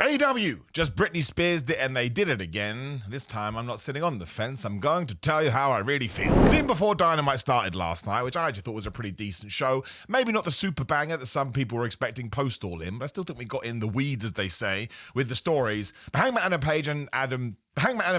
AEW, just Britney Spears did, and they did it again. This time, I'm not sitting on the fence. I'm going to tell you how I really feel. Even before Dynamite started last night, which I actually thought was a pretty decent show, maybe not the super banger that some people were expecting post All In, but I still think we got in the weeds, as they say, with the stories. But Hangman Adam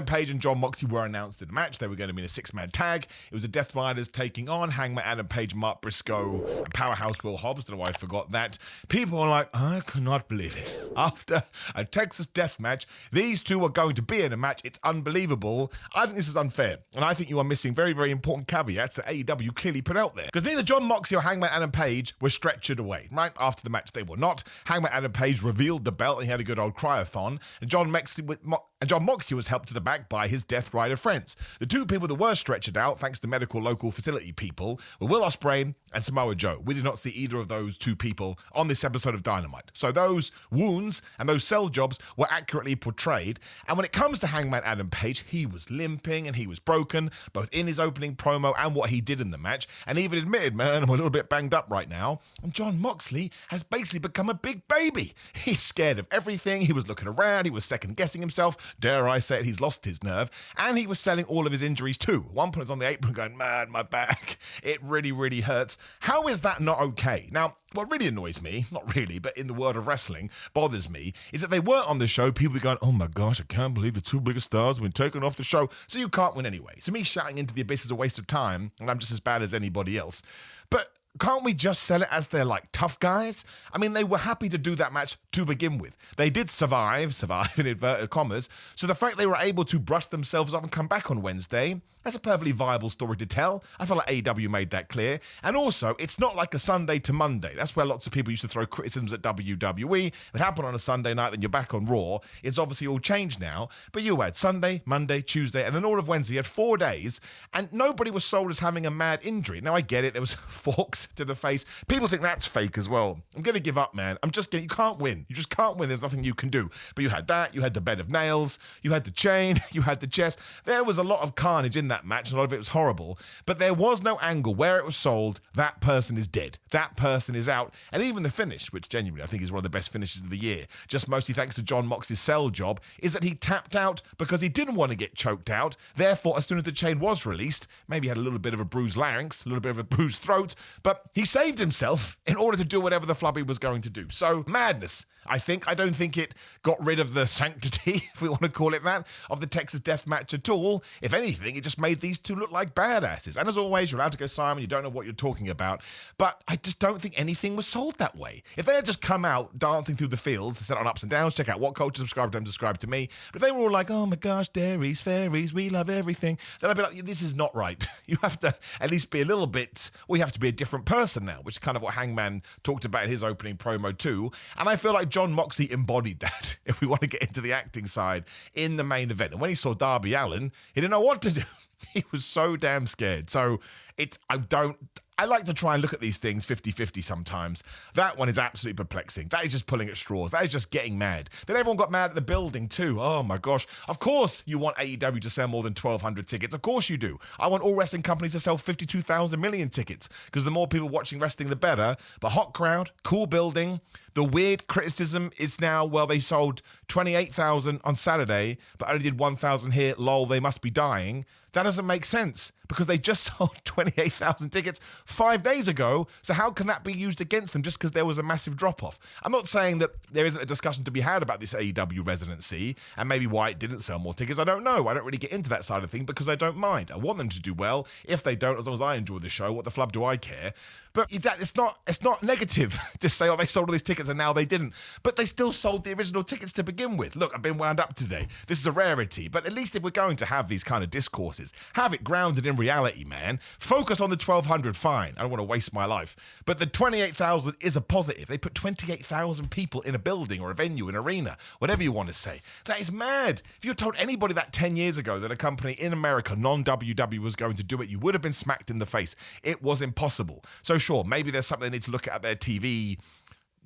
Page and John Moxley were announced in the match. They were going to be in a six-man tag. It was the Death Riders taking on Hangman Adam Page, Mark Briscoe, and Powerhouse Will Hobbs. Don't know why I forgot that. People are like, I cannot believe it. After a Texas death match, these two are going to be in a match. It's unbelievable. I think this is unfair. And I think you are missing very, very important caveats that AEW clearly put out there. Because neither John Moxley or Hangman Adam Page were stretchered away, right? After the match, they were not. Hangman Adam Page revealed the belt and he had a good old cryathon. And John Moxley was helped to the back by his Death Rider friends. The two people that were stretchered out, thanks to medical local facility people, were Will Ospreay and Samoa Joe. We did not see either of those two people on this episode of Dynamite. So those wounds and those cell jobs were accurately portrayed. And when it comes to Hangman Adam Page, he was limping and he was broken, both in his opening promo and what he did in the match, and even admitted, man, I'm a little bit banged up right now. And John Moxley has basically become a big baby. He's scared of everything. He was looking around. He was second-guessing himself. Dare I say it, he's lost his nerve. And he was selling all of his injuries too. At one point, he was on the apron going, man, my back, it really, really hurts. How is that not okay? Now, what really annoys me, not really, but in the world of wrestling, bothers me, is that they weren't on the show. People be going, oh my gosh, I can't believe the two biggest stars have been taken off the show. So you can't win anyway. So me shouting into the abyss is a waste of time, and I'm just as bad as anybody else. But can't we just sell it as they're like tough guys? I mean, they were happy to do that match to begin with. They did survive in inverted commas. So the fact they were able to brush themselves off and come back on Wednesday, that's a perfectly viable story to tell. I feel like AEW made that clear. And also, it's not like a Sunday to Monday. That's where lots of people used to throw criticisms at WWE. If it happened on a Sunday night, then you're back on Raw. It's obviously all changed now. But you had Sunday, Monday, Tuesday, and then all of Wednesday. You had 4 days, and nobody was sold as having a mad injury. Now, I get it. There was forks to the face. People think that's fake as well. I'm going to give up, man. You can't win. You just can't win. There's nothing you can do. But you had that. You had the bed of nails. You had the chain. You had the chest. There was a lot of carnage in that match. A lot of it was horrible. But there was no angle where it was sold. That person is dead. That person is out. And even the finish, which genuinely I think is one of the best finishes of the year, just mostly thanks to John Moxley's sell job, is that he tapped out because he didn't want to get choked out. Therefore, as soon as the chain was released, maybe he had a little bit of a bruised larynx, a little bit of a bruised throat, but he saved himself in order to do whatever the flubby was going to do. So, madness. I don't think it got rid of the sanctity, if we want to call it that, of the Texas death match at all. If anything, it just made these two look like badasses. And as always, you're allowed to go, Simon, you don't know what you're talking about. But I just don't think anything was sold that way. If they had just come out dancing through the fields, set on ups and downs, check out what culture, subscribe to them, subscribe to me. But if they were all like, oh my gosh, dairies, fairies, we love everything, then I'd be like, this is not right. You have to at least be a little bit, you have to be a different person now, which is kind of what Hangman talked about in his opening promo too. And I feel like John Moxley embodied that, if we want to get into the acting side, in the main event. And when he saw Darby Allin, he didn't know what to do. He was so damn scared. So I like to try and look at these things 50-50 sometimes. That one is absolutely perplexing. That is just pulling at straws. That is just getting mad. Then everyone got mad at the building too. Oh my gosh. Of course you want AEW to sell more than 1,200 tickets. Of course you do. I want all wrestling companies to sell 52,000 million tickets, because the more people watching wrestling, the better. But hot crowd, cool building. The weird criticism is now, well, they sold 28,000 on Saturday, but only did 1,000 here. Lol, they must be dying. That doesn't make sense, because they just sold 28,000 tickets 5 days ago. So how can that be used against them just because there was a massive drop-off? I'm not saying that there isn't a discussion to be had about this AEW residency and maybe why it didn't sell more tickets. I don't know. I don't really get into that side of things because I don't mind. I want them to do well. If they don't, as long as I enjoy the show, what the flub do I care? But it's not negative to say, oh, they sold all these tickets and now they didn't. But they still sold the original tickets to begin with. Look, I've been wound up today. This is a rarity. But at least if we're going to have these kind of discourses, have it grounded in reality, man. Focus on the 1,200, fine. I don't want to waste my life. But the 28,000 is a positive. They put 28,000 people in a building or a venue, an arena, whatever you want to say. That is mad. If you had told anybody that 10 years ago that a company in America, non-WW, was going to do it, you would have been smacked in the face. It was impossible. So sure, maybe there's something they need to look at their TV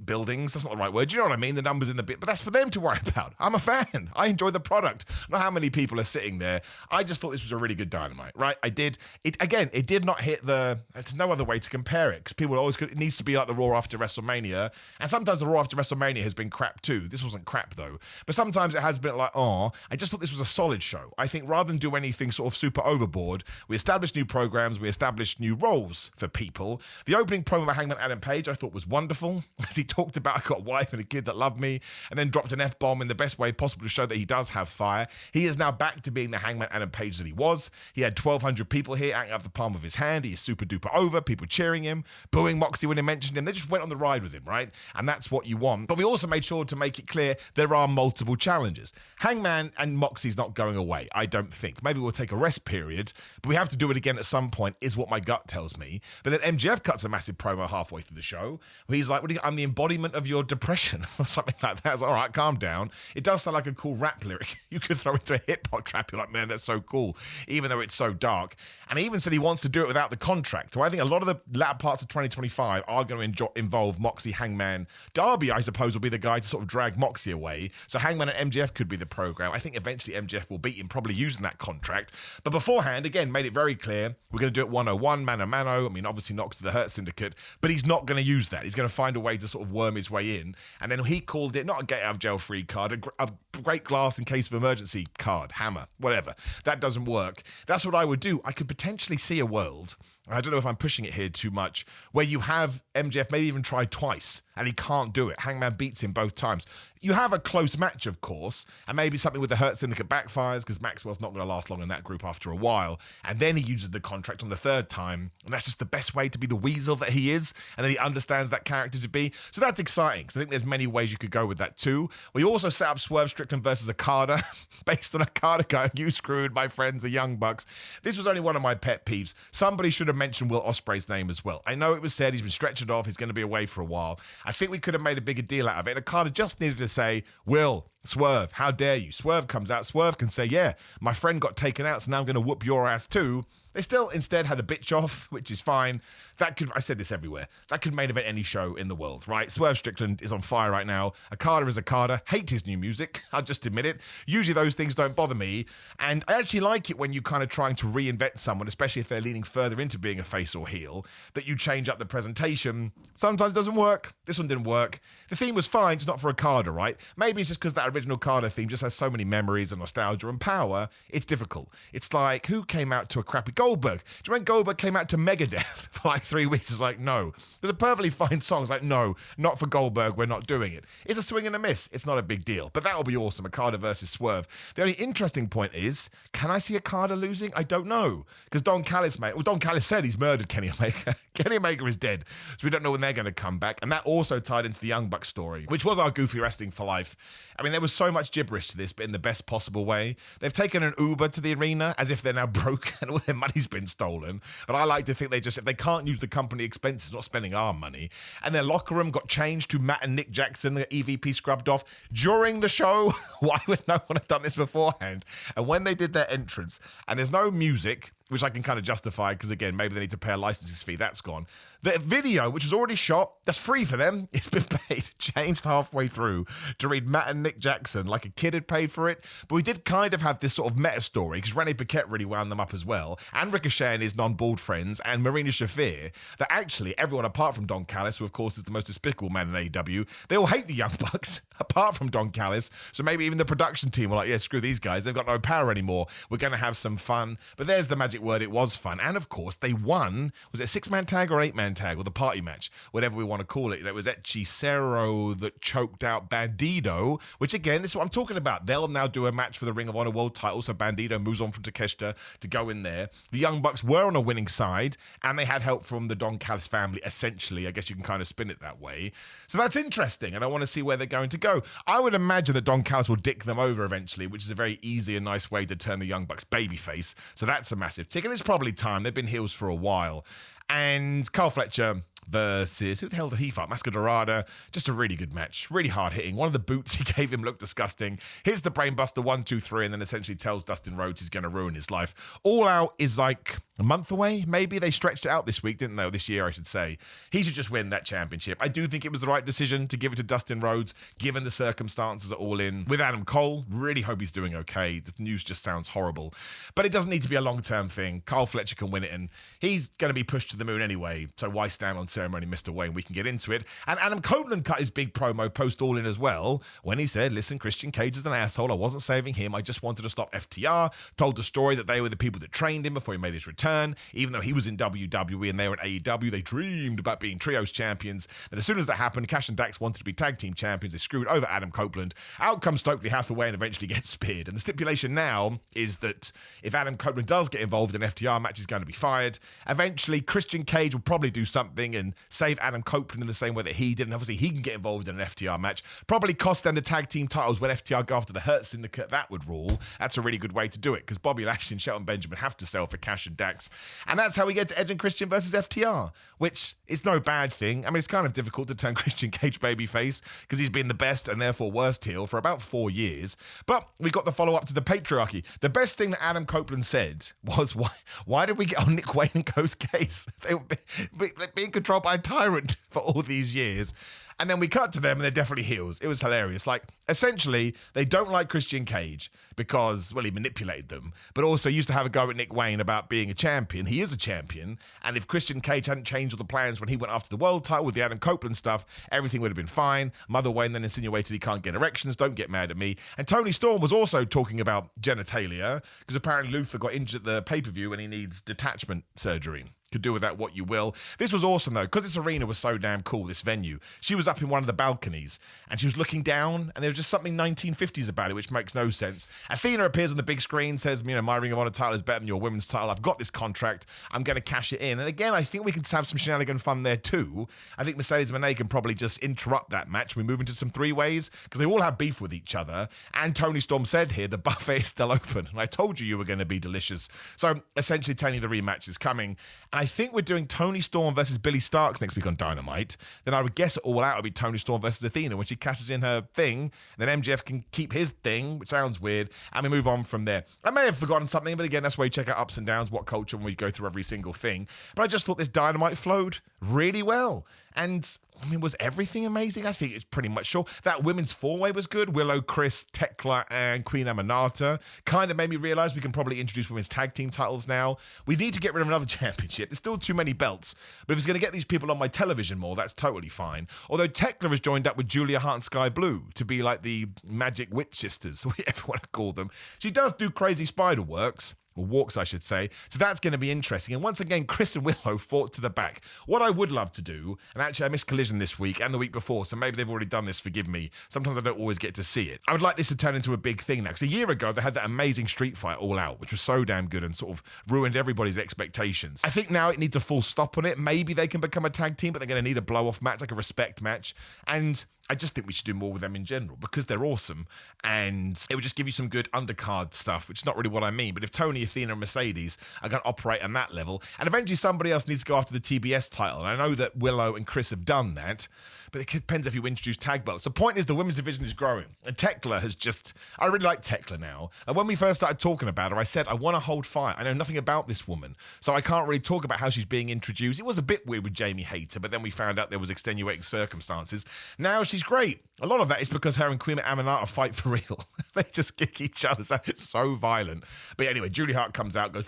buildings. That's not the right word. You know what I mean? The numbers in the bit, but that's for them to worry about. I'm a fan. I enjoy the product. Not how many people are sitting there. I just thought this was a really good Dynamite, right? I did. It again, it did not hit there's no other way to compare it because people always, it needs to be like the Raw after WrestleMania. And sometimes the Raw after WrestleMania has been crap too. This wasn't crap though. But sometimes it has been like, I just thought this was a solid show. I think rather than do anything sort of super overboard, we established new programs, we established new roles for people. The opening promo by Hangman Adam Page I thought was wonderful, as he talked about, I got a wife and a kid that love me, and then dropped an F-bomb in the best way possible to show that he does have fire. He is now back to being the Hangman Adam Page that he was. He had 1,200 people here acting off the palm of his hand. He is super duper over, people cheering him, booing Moxie when he mentioned him. They just went on the ride with him, right? And that's what you want. But we also made sure to make it clear there are multiple challenges. Hangman and Moxie's not going away, I don't think. Maybe we'll take a rest period, but we have to do it again at some point, is what my gut tells me. But then MJF cuts a massive promo halfway through the show where he's like, I'm the embodiment of your depression, or something like that. I was like, all right, calm down. It does sound like a cool rap lyric. You could throw into a hip-hop trap. You're like, man, that's so cool, even though it's so dark. And he even said he wants to do it without the contract. So I think a lot of the latter parts of 2025 are going to involve Moxie, Hangman. Darby, I suppose, will be the guy to sort of drag Moxie away. So Hangman and MJF could be the program. I think eventually MJF will beat him, probably using that contract. But beforehand, again, made it very clear, we're going to do it 101, mano-mano. I mean, obviously Knox to the Hurt Syndicate, but he's not going to use that. He's going to find a way to sort of worm his way in. And then he called it not a get out of jail free card, a great glass in case of emergency card, hammer, whatever. That doesn't work. That's what I would do. I could potentially see a world, I don't know if I'm pushing it here too much, where you have MJF maybe even try twice and he can't do it. Hangman beats him both times. You have a close match, of course, and maybe something with the Hurt Syndicate backfires because Maxwell's not going to last long in that group after a while. And then he uses the contract on the third time, and that's just the best way to be the weasel that he is, and then he understands that character to be. So that's exciting, because I think there's many ways you could go with that too. We also set up Swerve Strickland versus Okada, based on Okada going, you screwed my friends, the Young Bucks. This was only one of my pet peeves. Somebody should have mentioned Will Ospreay's name as well. I know it was said he's been stretched off, he's going to be away for a while. I think we could have made a bigger deal out of it. And Okada just needed to say, Will, Swerve, how dare you? Swerve comes out. Swerve can say, yeah, my friend got taken out, so now I'm going to whoop your ass too. They still instead had a bitch off, which is fine. That could, I said this everywhere, that could main event any show in the world, right? Swerve Strickland is on fire right now. Okada is Okada. Hate his new music. I'll just admit it. Usually those things don't bother me. And I actually like it when you're kind of trying to reinvent someone, especially if they're leaning further into being a face or heel, that you change up the presentation. Sometimes it doesn't work. This one didn't work. The theme was fine, just not for Okada, right? Maybe it's just because that original Okada theme just has so many memories and nostalgia and power, it's difficult. It's like, who came out to a crappy Goldberg? Do you remember when Goldberg came out to Megadeth for like 3 weeks? It's like, no. It was a perfectly fine song. It's like, no, not for Goldberg, we're not doing it. It's a swing and a miss. It's not a big deal. But that'll be awesome, Okada versus Swerve. The only interesting point is, can I see Okada losing? I don't know. Because Don Callis said he's murdered Kenny Omega. Kenny Omega is dead. So we don't know when they're going to come back. And that also tied into the Young Bucks story, which was our Goofy Wrestling for Life. I mean, there was so much gibberish to this, but in the best possible way. They've taken an Uber to the arena as if they're now broke and all their money's been stolen. But I like to think if they can't use the company expenses, not spending our money. And their locker room got changed to Matt and Nick Jackson, the EVP scrubbed off during the show. Why would no one have done this beforehand? And when they did their entrance, and there's no music, which I can kind of justify because, again, maybe they need to pay a licensing fee. That's gone. The video, which was already shot, that's free for them. It's been paid, changed halfway through to read Matt and Nick Jackson like a kid had paid for it. But we did kind of have this sort of meta story because Rene Paquette really wound them up as well. And Ricochet and his non-bald friends and Marina Shafir, that actually everyone apart from Don Callis, who of course is the most despicable man in AEW, they all hate the Young Bucks apart from Don Callis. So maybe even the production team were like, yeah, screw these guys. They've got no power anymore. We're going to have some fun. But there's the magic word. It was fun. And of course, they won. Was it a 6-man tag or 8-man tag or the party match? Whatever we want to call it. It was Hechicero that choked out Bandido, which again, this is what I'm talking about. They'll now do a match for the Ring of Honor World title. So Bandido moves on from Takeshita to go in there. The Young Bucks were on a winning side and they had help from the Don Callis family, essentially. I guess you can kind of spin it that way. So that's interesting. And I want to see where they're going to go. I would imagine that Don Callis will dick them over eventually, which is a very easy and nice way to turn the Young Bucks babyface. So that's a massive tick. And it's probably time. They've been heels for a while. And Carl Fletcher versus, who the hell did he fight? Masquerada. Just a really good match. Really hard hitting. One of the boots he gave him looked disgusting. Hits the brainbuster 1, 2, 3, and then essentially tells Dustin Rhodes he's going to ruin his life. All Out is like a month away, maybe. They stretched it out this week, didn't they? This year, I should say. He should just win that championship. I do think it was the right decision to give it to Dustin Rhodes, given the circumstances at All In. With Adam Cole, really hope he's doing okay. The news just sounds horrible. But it doesn't need to be a long-term thing. Kyle Fletcher can win it, and he's going to be pushed to the moon anyway, so why stand on ceremony, Mr. Wayne? We can get into it. And Adam Copeland cut his big promo post All In as well, when he said, listen, Christian Cage is an asshole. I wasn't saving him. I just wanted to stop FTR. Told the story that they were the people that trained him before he made his return. Even though he was in WWE and they were in AEW, they dreamed about being trios champions. Then as soon as that happened, Cash and Dax wanted to be tag team champions. They screwed over Adam Copeland. Out comes Stokely Hathaway and eventually gets speared. And the stipulation now is that if Adam Copeland does get involved in an FTR match, he's going to be fired. Eventually, Christian Cage will probably do something and save Adam Copeland in the same way that he did. And obviously, he can get involved in an FTR match. Probably cost them the tag team titles when FTR go after the Hurt Syndicate. That would rule. That's a really good way to do it because Bobby Lashley and Shelton Benjamin have to sell for Cash and Dax. And that's how we get to Edge and Christian versus FTR, which is no bad thing. I mean, it's kind of difficult to turn Christian Cage babyface because he's been the best and therefore worst heel for about 4 years. But we got the follow-up to the patriarchy. The best thing that Adam Copeland said was, why did we get on Nick Wayne and Co's case? They were being controlled by a tyrant for all these years. And then we cut to them and they're definitely heels. It was hilarious. Like, essentially, they don't like Christian Cage because, well, he manipulated them, but also used to have a go at Nick Wayne about being a champion. He is a champion. And if Christian Cage hadn't changed all the plans when he went after the world title with the Adam Copeland stuff, everything would have been fine. Mother Wayne then insinuated he can't get erections. Don't get mad at me. And Tony Storm was also talking about genitalia because apparently Luther got injured at the pay-per-view and he needs detachment surgery. Could do with that what you will. This was awesome, though, because this arena was so damn cool, this venue. She was up in one of the balconies, and she was looking down, and there was just something 1950s about it, which makes no sense. Athena appears on the big screen, says, my Ring of Honor title is better than your women's title. I've got this contract. I'm going to cash it in. And again, I think we can have some shenanigan fun there, too. I think Mercedes Moné can probably just interrupt that match. We move into some three-ways, because they all have beef with each other. And Tony Storm said here, the buffet is still open, and I told you were going to be delicious. So, essentially telling you the rematch is coming. And I think we're doing Tony Storm versus Billy Starks next week on Dynamite. Then I would guess it all out would be Tony Storm versus Athena when she cashes in her thing. Then MJF can keep his thing, which sounds weird, and we move on from there. I may have forgotten something, but again, that's where you check out ups and downs, what culture, when we go through every single thing. But I just thought this Dynamite flowed really well. And, I mean, was everything amazing? I think it's pretty much sure. That women's four-way was good. Willow, Chris, Tekla, and Queen Aminata. Kind of made me realize we can probably introduce women's tag team titles now. We need to get rid of another championship. There's still too many belts. But if it's going to get these people on my television more, that's totally fine. Although Tekla has joined up with Julia Hart and Sky Blue to be like the Magic Witch Sisters, whatever you want to call them. She does do crazy spider works. Or walks, I should say. So that's going to be interesting. And once again, Chris and Willow fought to the back. What I would love to do, and actually I missed Collision this week and the week before, so maybe they've already done this, forgive me. Sometimes I don't always get to see it. I would like this to turn into a big thing now. Because a year ago, they had that amazing street fight All Out, which was so damn good and sort of ruined everybody's expectations. I think now it needs a full stop on it. Maybe they can become a tag team, but they're going to need a blow-off match, like a respect match. And I just think we should do more with them in general because they're awesome and it would just give you some good undercard stuff, which is not really what I mean. But if Tony, Athena, and Mercedes are going to operate on that level, and eventually somebody else needs to go after the TBS title, and I know that Willow and Chris have done that, but it depends if you introduce tag belts. The point is the women's division is growing, and Tekla has just, I really like Tekla now. And when we first started talking about her, I said, I want to hold fire. I know nothing about this woman, so I can't really talk about how she's being introduced. It was a bit weird with Jamie Hayter, but then we found out there was extenuating circumstances. Now she's great. A lot of that is because her and Queen Aminata fight for real. They just kick each other. So it's so violent. But anyway, Julie Hart comes out, goes,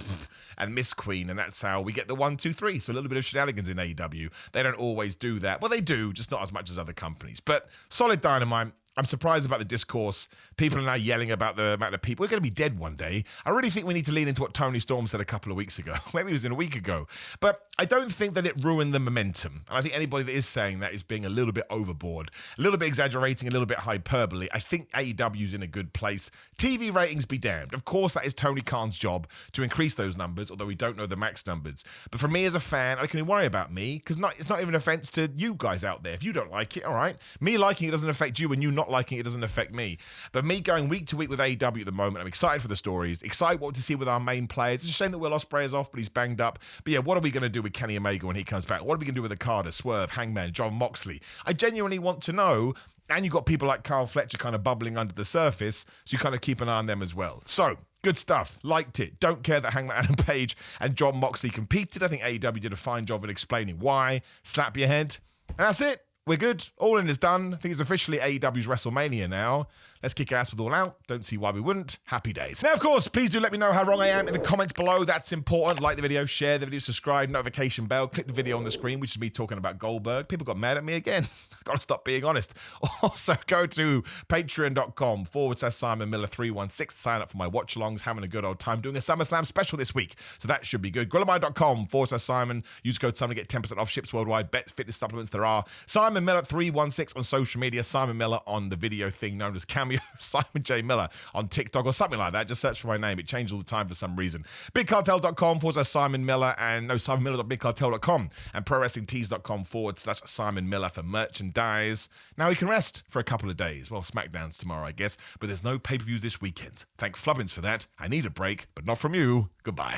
and Miss Queen, and that's how we get the 1, 2, 3. So a little bit of shenanigans in AEW. They don't always do that. Well, they do, just not as much as other companies. But solid Dynamite. I'm surprised about the discourse. People are now yelling about the amount of people. We're going to be dead one day. I really think we need to lean into what Tony Storm said a couple of weeks ago. Maybe it was in a week ago. But I don't think that it ruined the momentum. And I think anybody that is saying that is being a little bit overboard, a little bit exaggerating, a little bit hyperbole. I think AEW's in a good place. TV ratings be damned. Of course, that is Tony Khan's job to increase those numbers, although we don't know the max numbers. But for me as a fan, I can worry about me because it's not even an offense to you guys out there. If you don't like it, all right. Me liking it doesn't affect you and you not not liking it doesn't affect me. But me going week to week with AEW at the moment, I'm excited for the stories, excited what to see with our main players. It's a shame that Will Ospreay is off, but he's banged up. But yeah, what are we going to do with Kenny Omega when he comes back? What are we going to do with Okada, Swerve, Hangman, John Moxley? I genuinely want to know. And you've got people like Kyle Fletcher kind of bubbling under the surface, so you kind of keep an eye on them as well. So, good stuff. Liked it. Don't care that Hangman Adam Page and John Moxley competed. I think AEW did a fine job of explaining why. Slap your head. And that's it. We're good. All in is done. I think it's officially AEW's WrestleMania now. Let's kick ass with All Out. Don't see why we wouldn't. Happy days. Now, of course, please do let me know how wrong I am in the comments below. That's important. Like the video, share the video, subscribe, notification bell, click the video on the screen, which is me talking about Goldberg. People got mad at me again. I've got to stop being honest. Also, go to patreon.com/Simon Miller 316 to sign up for my watch-alongs. Having a good old time doing a SummerSlam special this week. So that should be good. Grillamine.com/Simon. Use code Simon to get 10% off ships worldwide. Bet fitness supplements there are. Simon Miller 316 on social media. Simon Miller on the video thing known as Cameo. Simon J. Miller on TikTok or something like that. Just search for my name. It changes all the time for some reason. BigCartel.com/Simon Miller and SimonMiller.BigCartel.com and ProWrestlingTees.com/Simon Miller for merchandise. Now we can rest for a couple of days. Well, SmackDown's tomorrow, I guess, but there's no pay-per-view this weekend. Thank Flubbins for that. I need a break, but not from you. Goodbye.